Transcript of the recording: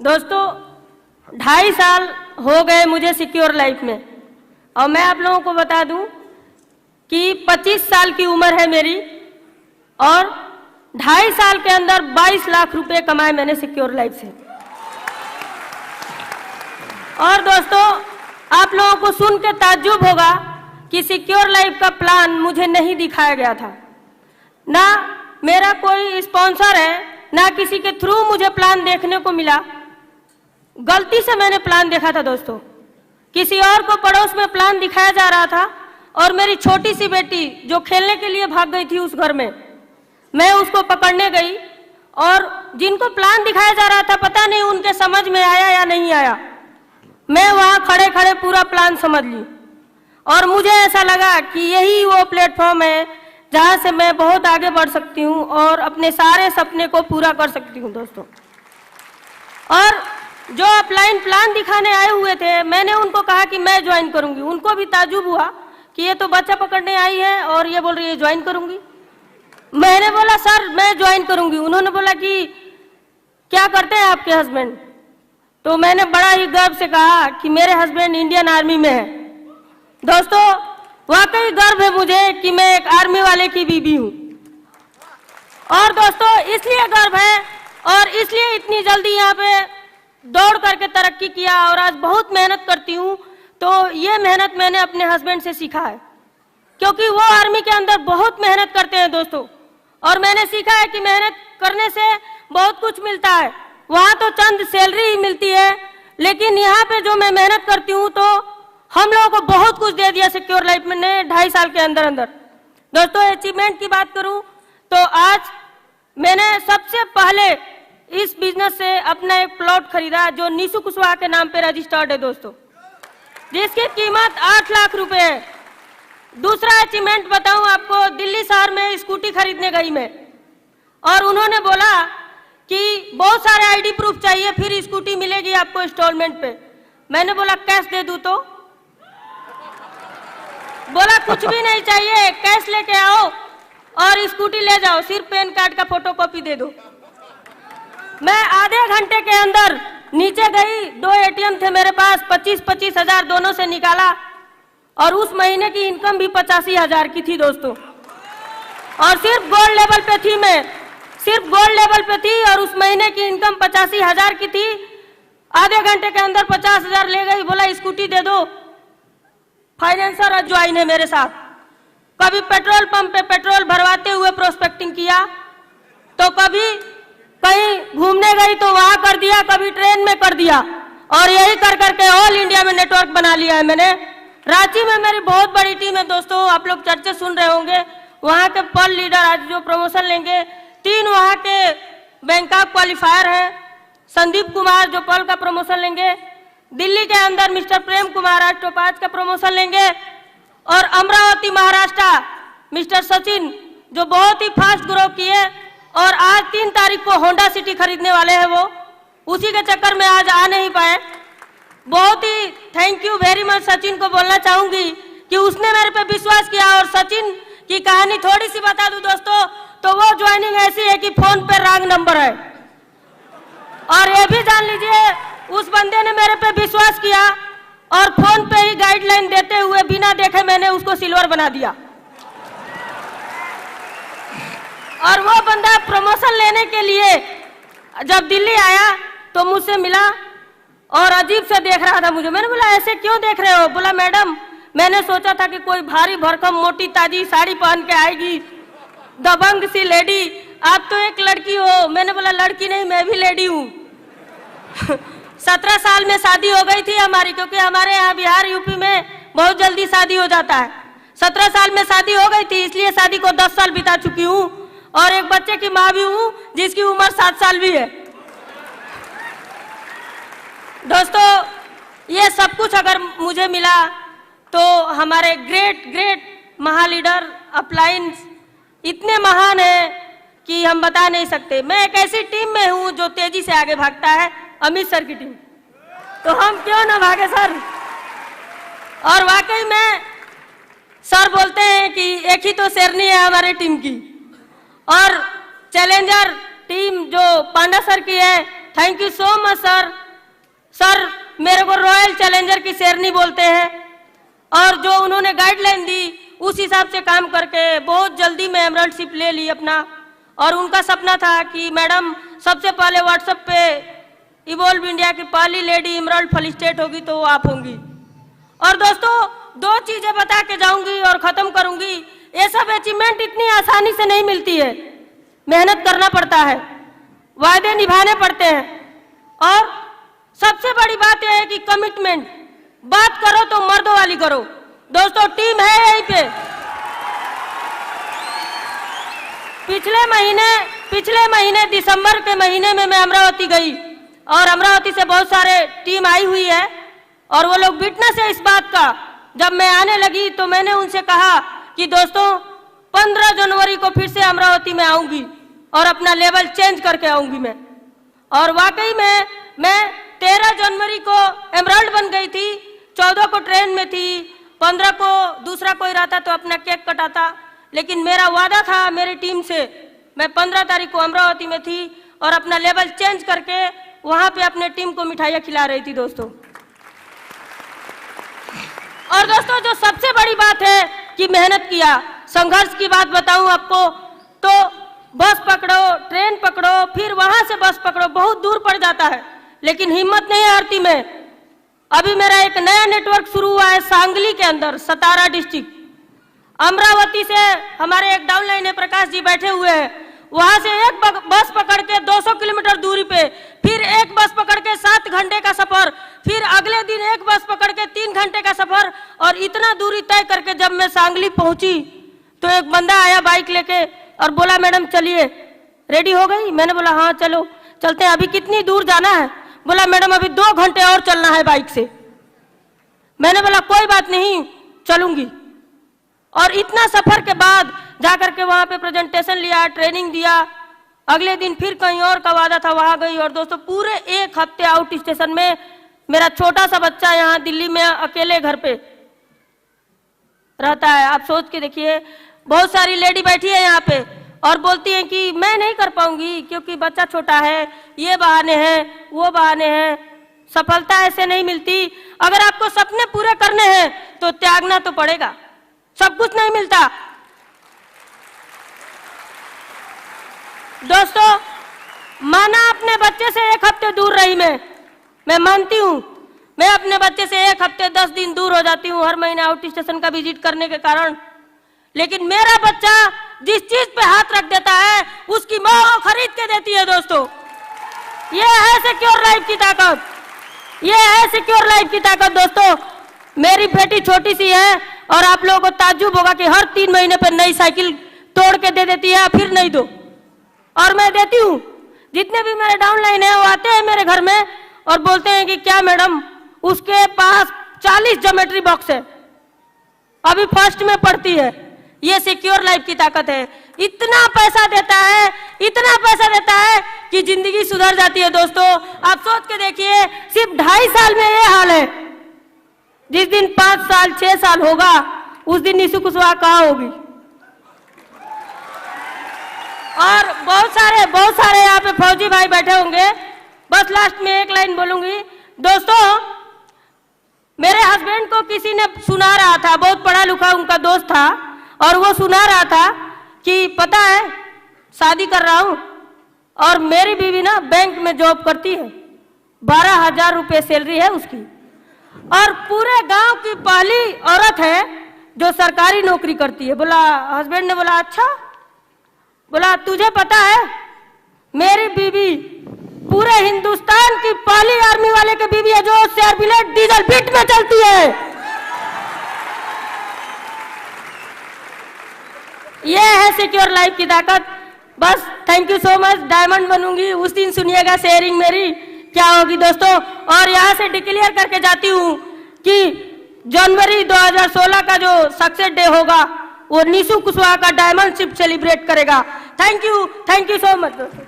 दोस्तों 2.5 साल हो गए मुझे सिक्योर लाइफ में, और मैं आप लोगों को बता दूं कि 25 साल की उम्र है मेरी और 2.5 साल के अंदर 22 लाख रुपए कमाए मैंने सिक्योर लाइफ से। और दोस्तों आप लोगों को सुन के ताज्जुब होगा कि सिक्योर लाइफ का प्लान मुझे नहीं दिखाया गया था, ना मेरा कोई स्पॉन्सर है, ना किसी के थ्रू मुझे प्लान देखने को मिला। गलती से मैंने प्लान देखा था दोस्तों, किसी और को पड़ोस में प्लान दिखाया जा रहा था और मेरी छोटी सी बेटी जो खेलने के लिए भाग गई थी उस घर में, मैं उसको पकड़ने गई और जिनको प्लान दिखाया जा रहा था पता नहीं उनके समझ में आया या नहीं आया, मैं वहां खड़े खड़े पूरा प्लान समझ ली और मुझे ऐसा लगा कि यही वो प्लेटफॉर्म है जहां से मैं बहुत आगे बढ़ सकती हूं और अपने सारे सपने को पूरा कर सकती हूं दोस्तों। और जो अपलाइन प्लान दिखाने आए हुए थे, मैंने उनको कहा कि मैं ज्वाइन करूंगी। उनको भी ताज्जुब हुआ कि ये तो बच्चा पकड़ने आई है और ये बोल रही है ज्वाइन करूंगी। मैंने बोला सर मैं ज्वाइन करूंगी। उन्होंने बोला कि क्या करते हैं आपके हस्बैंड? तो मैंने बड़ा ही गर्व से कहा कि मेरे हस्बैंड इंडियन आर्मी में है। दोस्तों वाकई गर्व है मुझे कि मैं एक आर्मी वाले की बीबी हूं। और दोस्तों इसलिए गर्व है और इसलिए इतनी जल्दी यहाँ पे दौड़ करके तरक्की किया और आज बहुत मेहनत करती हूँ। तो ये मेहनत मैंने अपने हस्बैंड से सीखा है, क्योंकि वो आर्मी के अंदर बहुत मेहनत करते हैं दोस्तों, और मैंने सीखा है कि मेहनत करने से बहुत कुछ मिलता है। वहाँ तो चंद सैलरी ही मिलती है, लेकिन यहाँ पे जो मैं मेहनत करती हूँ तो हम लोगों को बहुत कुछ दे दिया सिक्योर लाइफ में ने 2.5 साल के अंदर अंदर। दोस्तों अचीवमेंट की बात करूं तो आज मैंने सबसे पहले इस बिजनेस से अपना एक प्लॉट खरीदा जो नीशु कुशवाहा के नाम पे रजिस्टर्ड है दोस्तों, जिसकी कीमत 8 लाख रुपए है। दूसरा अचीवमेंट बताऊं आपको, दिल्ली शहर में स्कूटी खरीदने गई मैं और उन्होंने बोला कि बहुत सारे आईडी प्रूफ चाहिए फिर स्कूटी मिलेगी आपको इंस्टॉलमेंट पे। मैंने बोला कैश दे दूं तो? बोला कुछ भी नहीं चाहिए, कैश लेके आओ और स्कूटी ले जाओ, सिर्फ पैन कार्ड का फोटोकॉपी दे दो। मैं आधे घंटे के अंदर नीचे गई, 2 एटीएम थे मेरे पास, 25-25 हजार दोनों से निकाला और उस महीने की इनकम भी 85 हजार की थी दोस्तों। और सिर्फ गोल्ड लेवल पे थी, मैं सिर्फ गोल्ड लेवल पे थी और उस महीने की इनकम 85 हजार की थी। आधे घंटे के अंदर 50 हजार ले गई, बोला स्कूटी दे दो। फाइनेंसर ज्वाइन है मेरे साथ। कभी पेट्रोल पंप पे पेट्रोल भरवाते हुए प्रोस्पेक्टिंग किया, तो कभी कहीं घूमने गई तो वहां कर दिया, कभी ट्रेन में कर दिया, और यही कर करके ऑल इंडिया में नेटवर्क बना लिया है मैंने। रांची में मेरी बहुत बड़ी टीम है दोस्तों, आप लोग चर्चे सुन रहे होंगे। वहां के पर्ल लीडर आज जो प्रमोशन लेंगे, 3 वहां के बैंकॉक क्वालिफायर है, संदीप कुमार जो पर्ल का प्रमोशन लेंगे, दिल्ली के अंदर मिस्टर प्रेम कुमार आज टोपाज का प्रमोशन लेंगे, और अमरावती महाराष्ट्र मिस्टर सचिन जो बहुत ही फास्ट ग्रो किए और आज 3 तारीख को होंडा सिटी खरीदने वाले हैं, वो उसी के चक्कर में आज आ नहीं पाए। बहुत ही thank you very much Sachin को बोलना चाहूंगी कि उसने मेरे पे विश्वास किया। और सचिन की कहानी थोड़ी सी बता दूं दोस्तों, तो वो ज्वाइनिंग ऐसी है कि फोन पे रॉन्ग नंबर है, और ये भी जान लीजिए उस बंदे ने मेरे पे विश्वास किया और फोन पे ही गाइडलाइन देते हुए बिना देखे मैंने उसको सिल्वर बना दिया। और वो बंदा प्रमोशन लेने के लिए जब दिल्ली आया तो मुझसे मिला और अजीब से देख रहा था मुझे। मैंने बोला ऐसे क्यों देख रहे हो? बोला मैडम मैंने सोचा था कि कोई भारी भरकम मोटी ताजी साड़ी पहन के आएगी, दबंग सी लेडी, आप तो एक लड़की हो। मैंने बोला लड़की नहीं, मैं भी लेडी हूँ। 17 साल में शादी हो गई थी हमारी, क्योंकि हमारे यहाँ बिहार यूपी में बहुत जल्दी शादी हो जाता है। 17 साल में शादी हो गई थी, इसलिए शादी को 10 साल बिता चुकी हूँ और एक बच्चे की माँ भी हूँ जिसकी उम्र 7 साल भी है। दोस्तों ये सब कुछ अगर मुझे मिला तो हमारे ग्रेट महालीडर अपलाइन इतने महान है कि हम बता नहीं सकते। मैं एक ऐसी टीम में हूँ जो तेजी से आगे भागता है, अमित सर की टीम, तो हम क्यों ना भागे सर। और वाकई में सर बोलते हैं कि एक ही तो शेरनी है हमारे टीम की, और चैलेंजर टीम जो पांडा सर की है thank you so much sir. Sir मेरे को रॉयल चैलेंजर की शेरनी बोलते हैं, और जो उन्होंने गाइडलाइन दी उस हिसाब से काम करके बहुत जल्दी मैं एमरल्डशिप ले ली अपना। और उनका सपना था कि मैडम सबसे पहले व्हाट्सएप पे इवॉल्व इंडिया की पहली लेडी एमरल्ड फेलिसिटेट होगी तो वो आप होंगी। और दोस्तों 2 चीजें बता के जाऊंगी और खत्म करूंगी। ये सब अचीवमेंट इतनी आसानी से नहीं मिलती है, मेहनत करना पड़ता है, वायदे निभाने पड़ते हैं, और सबसे बड़ी बात यह है कि कमिटमेंट। बात करो तो मर्दों वाली करो। दोस्तों टीम है यहीं पे। पिछले महीने दिसंबर के महीने में मैं अमरावती गई, और अमरावती से बहुत सारे टीम आई हुई है, और वो लोग विटनेस है इस बात का। जब मैं आने लगी तो मैंने उनसे कहा कि दोस्तों 15 जनवरी को फिर से अमरावती में आऊंगी और अपना लेवल चेंज करके आऊंगी मैं। और वाकई में मैं 13 जनवरी को एमरल्ड बन गई थी, 14 को ट्रेन में थी, 15 को दूसरा कोई रहता तो अपना केक कटाता, लेकिन मेरा वादा था मेरी टीम से। मैं 15 तारीख को अमरावती में थी और अपना लेवल चेंज करके वहां पे अपने टीम को मिठाइयाँ खिला रही थी दोस्तों। और दोस्तों जो सबसे बड़ी बात है कि मेहनत किया, संघर्ष की बात बताऊं आपको तो बस पकड़ो, ट्रेन पकड़ो, फिर वहां से बस पकड़ो, बहुत दूर पड़ जाता है, लेकिन हिम्मत नहीं हारती मैं। अभी मेरा एक नया नेटवर्क शुरू हुआ है सांगली के अंदर, सतारा डिस्ट्रिक्ट। अमरावती से हमारे एक डाउनलाइन है, प्रकाश जी बैठे हुए हैं, वहां से एक बस पकड़ के 200 किलोमीटर दूरी पे, फिर एक बस पकड़ के 7 घंटे का सफर, फिर अगले दिन एक बस पकड़ के 3 घंटे का सफर, और इतना दूरी तय करके जब मैं सांगली पहुंची तो एक बंदा आया बाइक लेके और बोला मैडम चलिए, रेडी हो गई? मैंने बोला हाँ चलो चलते हैं। अभी कितनी दूर जाना है? बोला मैडम अभी 2 घंटे और चलना है बाइक से। मैंने बोला कोई बात नहीं चलूंगी। और इतना सफर के बाद जाकर के वहां पे प्रेजेंटेशन लिया, ट्रेनिंग दिया, अगले दिन फिर कहीं और का वादा था वहां गई। और दोस्तों पूरे 1 हफ्ते आउट स्टेशन में, मेरा छोटा सा बच्चा यहाँ दिल्ली में अकेले घर पे रहता है। आप सोच के देखिए, बहुत सारी लेडी बैठी है यहाँ पे और बोलती हैं कि मैं नहीं कर पाऊंगी क्योंकि बच्चा छोटा है, ये बहाने हैं, वो बहाने हैं। सफलता ऐसे नहीं मिलती। अगर आपको सपने पूरे करने हैं तो त्यागना तो पड़ेगा, सब कुछ नहीं मिलता। दोस्तों माना अपने बच्चे से 1 हफ्ते दूर रही मैं मानती हूँ, मैं अपने बच्चे से 1 हफ्ते 10 दिन दूर हो जाती हूँ हर महीने आउट स्टेशन का विजिट करने के कारण, लेकिन मेरा बच्चा जिस चीज पे हाथ रख देता है उसकी माँ वो खरीद के देती है। दोस्तों ये है सिक्योर लाइफ की ताकत, ये है सिक्योर लाइफ की ताकत। दोस्तों मेरी बेटी छोटी सी है और आप लोगों को ताज्जुब होगा कि हर 3 महीने पर नई साइकिल तोड़ के दे देती है, फिर नहीं दो, और मैं देती हूँ। जितने भी मेरे डाउनलाइन है वो आते हैं मेरे घर में और बोलते हैं कि क्या मैडम उसके पास 40 ज्योमेट्री बॉक्स है, अभी फर्स्ट में पढ़ती है। ये सिक्योर लाइफ की ताकत है। इतना पैसा देता है, इतना पैसा देता है कि जिंदगी सुधर जाती है। दोस्तों आप सोच के देखिए, सिर्फ 2.5 साल में ये हाल है। जिस दिन 5 साल 6 साल होगा उस दिन निशु कुशवाहा कहाँ होगी। और बहुत सारे यहाँ पे फौजी भाई बैठे होंगे। बस लास्ट में एक लाइन बोलूंगी। दोस्तों मेरे हस्बैंड को किसी ने सुना रहा था, बहुत पढ़ा लिखा उनका दोस्त था, और वो सुना रहा था कि पता है शादी कर रहा हूं और मेरी बीवी ना बैंक में जॉब करती है, 12,000 रुपये सैलरी है उसकी, और पूरे गांव की पहली औरत है जो सरकारी नौकरी करती है। बोला, हस्बैंड ने बोला अच्छा, बोला तुझे पता है मेरी बीवी पूरे हिंदुस्तान की पहली आर्मी वाले की बीवी है जो शेयर बिलेट डीजल बिट में चलती है। ये है सिक्योर लाइफ की ताकत। बस thank you so much. Diamond बनूंगी उस दिन सुनिएगा शेयरिंग मेरी क्या होगी दोस्तों। और यहाँ से डिक्लेयर करके जाती हूँ कि जनवरी 2016 का जो सक्सेस डे होगा वो निशु कुशवाहा का डायमंड शिप सेलिब्रेट करेगा। थैंक यू सो मच दोस्तों।